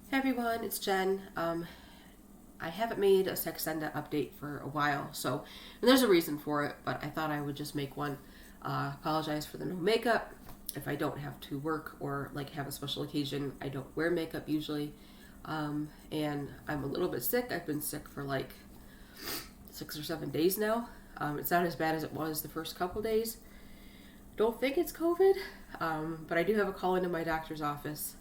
Hey everyone, it's Jen. I haven't made a Saxenda update for a while, and there's a reason for it, but I thought I would just make one. Apologize for the no makeup. If I don't have to work or have a special occasion, I don't wear makeup usually. And I'm a little bit sick. I've been sick for 6 or 7 days now. It's not as bad as it was the first couple days. Don't think it's COVID, but I do have a call into my doctor's office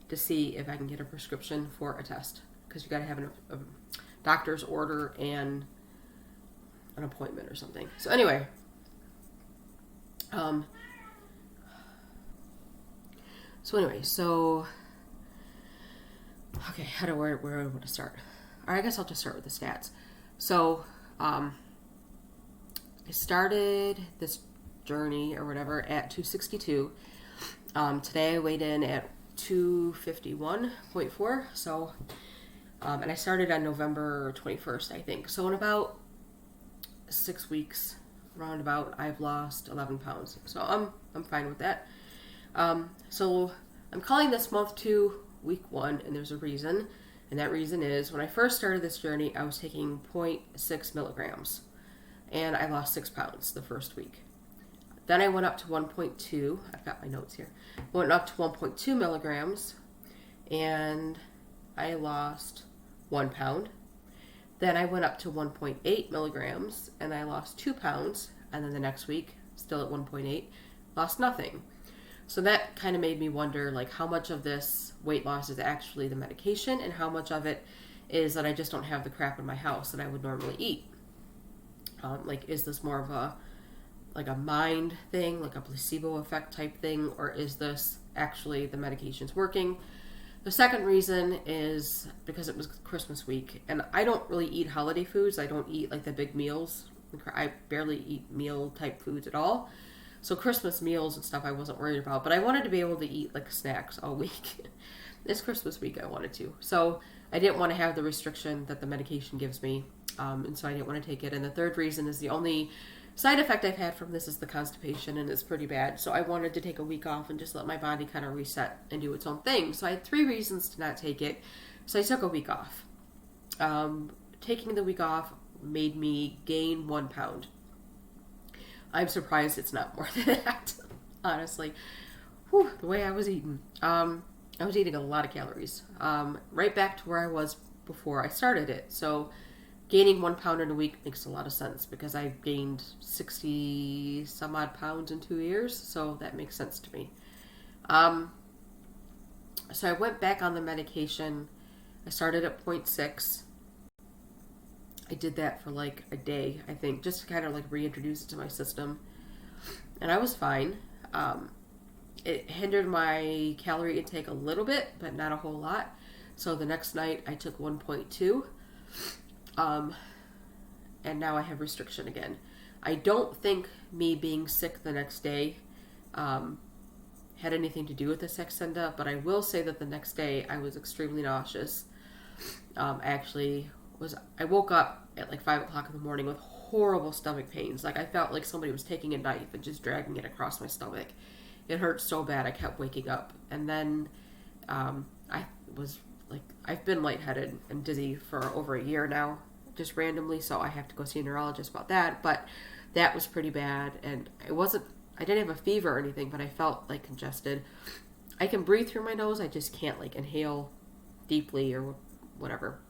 to see if I can get a prescription for a test, because you got to have a doctor's order and an appointment or something. So anyway, okay, where do I want to start? Or I guess I'll just start with the stats. So, I started this journey or whatever at 262. Today I weighed in at 251.4. So, and I started on November 21st, I think. So in about 6 weeks, roundabout, I've lost 11 pounds. So I'm fine with that. So I'm calling this month 2 week 1, and there's a reason. And that reason is when I first started this journey, I was taking 0.6 milligrams, and I lost 6 pounds the first week. Then I went up to 1.2. I've got my notes here. Went up to 1.2 milligrams, and I lost 1 pound. Then I went up to 1.8 milligrams, and I lost 2 pounds. And then the next week, still at 1.8, lost nothing. So that kind of made me wonder, how much of this weight loss is actually the medication, and how much of it is that I just don't have the crap in my house that I would normally eat. Is this more of a mind thing, a placebo effect type thing, or is this actually the medication's working? The second reason is because it was Christmas week, and I don't really eat holiday foods. I don't eat the big meals. I barely eat meal type foods at all. So Christmas meals and stuff I wasn't worried about, but I wanted to be able to eat snacks all week. This Christmas week I wanted to. So I didn't want to have the restriction that the medication gives me, and so I didn't want to take it. And the third reason is the only side effect I've had from this is the constipation, and it's pretty bad. So I wanted to take a week off and just let my body kind of reset and do its own thing. So I had 3 reasons to not take it. So I took a week off. Taking the week off made me gain 1 pound. I'm surprised it's not more than that, honestly. Whew, the way I was eating. I was eating a lot of calories. Right back to where I was before I started it. So gaining 1 pound in a week makes a lot of sense because I gained 60 some odd pounds in 2 years, so that makes sense to me. So I went back on the medication. I started at 0.6. I did that for a day, I think, just to kind of reintroduce it to my system. And I was fine. It hindered my calorie intake a little bit, but not a whole lot. So the next night I took 1.2. And now I have restriction again. I don't think me being sick the next day had anything to do with the Saxenda, but I will say that the next day I was extremely nauseous. I woke up at 5 o'clock in the morning with horrible stomach pains. I felt like somebody was taking a knife and just dragging it across my stomach. It hurt so bad I kept waking up. And then I've been lightheaded and dizzy for over a year now, just randomly, so I have to go see a neurologist about that. But that was pretty bad, and I didn't have a fever or anything, but I felt congested. I can breathe through my nose, I just can't inhale deeply or whatever.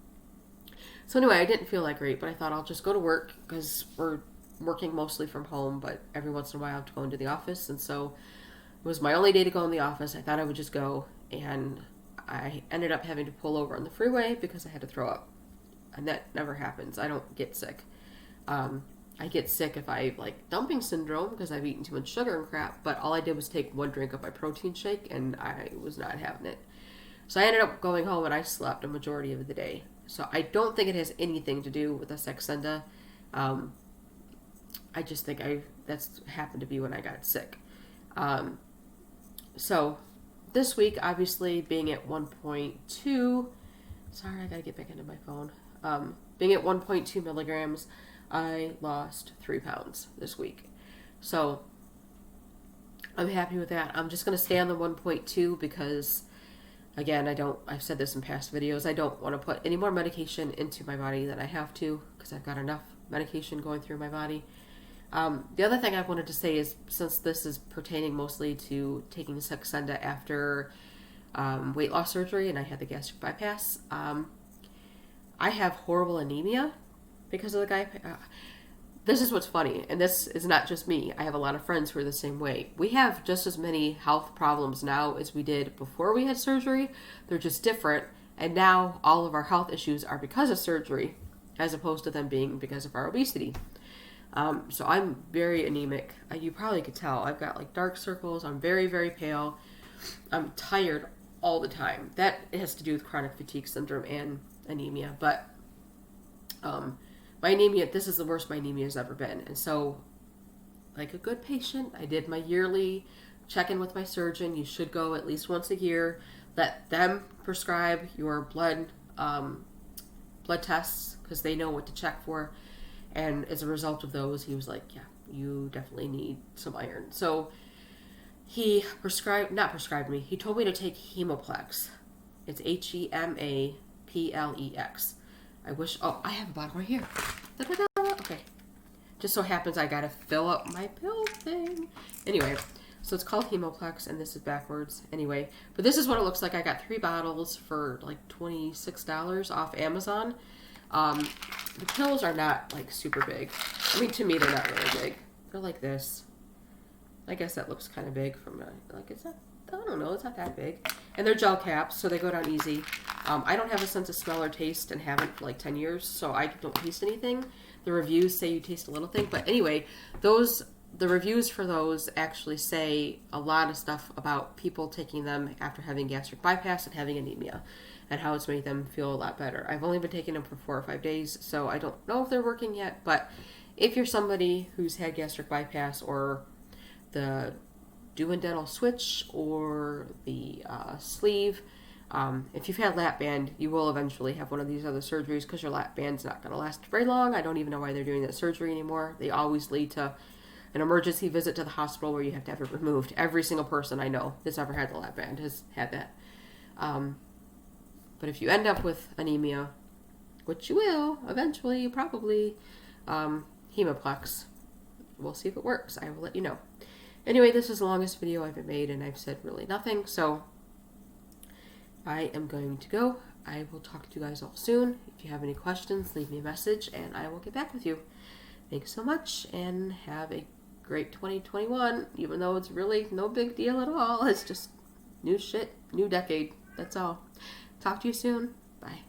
So anyway, I didn't feel great, but I thought I'll just go to work because we're working mostly from home, but every once in a while I have to go into the office, and so it was my only day to go in the office. I thought I would just go, and I ended up having to pull over on the freeway because I had to throw up. And that never happens. I don't get sick. I get sick if I dumping syndrome because I've eaten too much sugar and crap, but all I did was take 1 drink of my protein shake, and I was not having it. So I ended up going home, and I slept a majority of the day. So I don't think it has anything to do with the Saxenda. I just think that's happened to be when I got sick. So this week, obviously, being at 1.2, sorry, I gotta get back into my phone. Being at 1.2 milligrams, I lost 3 pounds this week. So I'm happy with that. I'm just gonna stay on the 1.2 because Again, I've said this in past videos, I don't want to put any more medication into my body than I have to, because I've got enough medication going through my body. The other thing I wanted to say is, since this is pertaining mostly to taking Saxenda after weight loss surgery, and I had the gastric bypass, I have horrible anemia because of the guy. This is what's funny, and this is not just me. I have a lot of friends who are the same way. We have just as many health problems now as we did before we had surgery. They're just different, and now all of our health issues are because of surgery, as opposed to them being because of our obesity. So I'm very anemic. You probably could tell. I've got like dark circles. I'm very, very pale. I'm tired all the time. That has to do with chronic fatigue syndrome and anemia. But my anemia, this is the worst my anemia has ever been. And so, like a good patient, I did my yearly check-in with my surgeon. You should go at least once a year. Let them prescribe your blood tests, because they know what to check for. And as a result of those, he was like, yeah, you definitely need some iron. So he not prescribed me, he told me to take Hemoplex. It's Hemaplex. I wish, I have a bottle right here. Da-da-da. Okay. Just so happens I gotta fill up my pill thing. Anyway, so it's called Hemoplex, and this is backwards. Anyway, but this is what it looks like. I got 3 bottles for like $26 off Amazon. The pills are not like super big. I mean, to me, they're not really big. They're like this. I guess that looks kind of big from like, it's not, I don't know, it's not that big. And they're gel caps, so they go down easy. I don't have a sense of smell or taste, and haven't for like 10 years, so I don't taste anything. The reviews say you taste a little thing, but anyway, the reviews for those actually say a lot of stuff about people taking them after having gastric bypass and having anemia, and how it's made them feel a lot better. I've only been taking them for 4 or 5 days, so I don't know if they're working yet, but if you're somebody who's had gastric bypass, or the duodenal switch, or the sleeve, if you've had lap band, you will eventually have one of these other surgeries, because your lap band's not going to last very long. I don't even know why they're doing that surgery anymore. They always lead to an emergency visit to the hospital where you have to have it removed. Every single person I know that's ever had the lap band has had that. But if you end up with anemia, which you will eventually, probably, Hemoplex, we'll see if it works. I will let you know. Anyway, this is the longest video I've made, and I've said really nothing, so I am going to go. I will talk to you guys all soon. If you have any questions, leave me a message, and I will get back with you. Thanks so much, and have a great 2021, even though it's really no big deal at all. It's just new shit, new decade. That's all. Talk to you soon. Bye.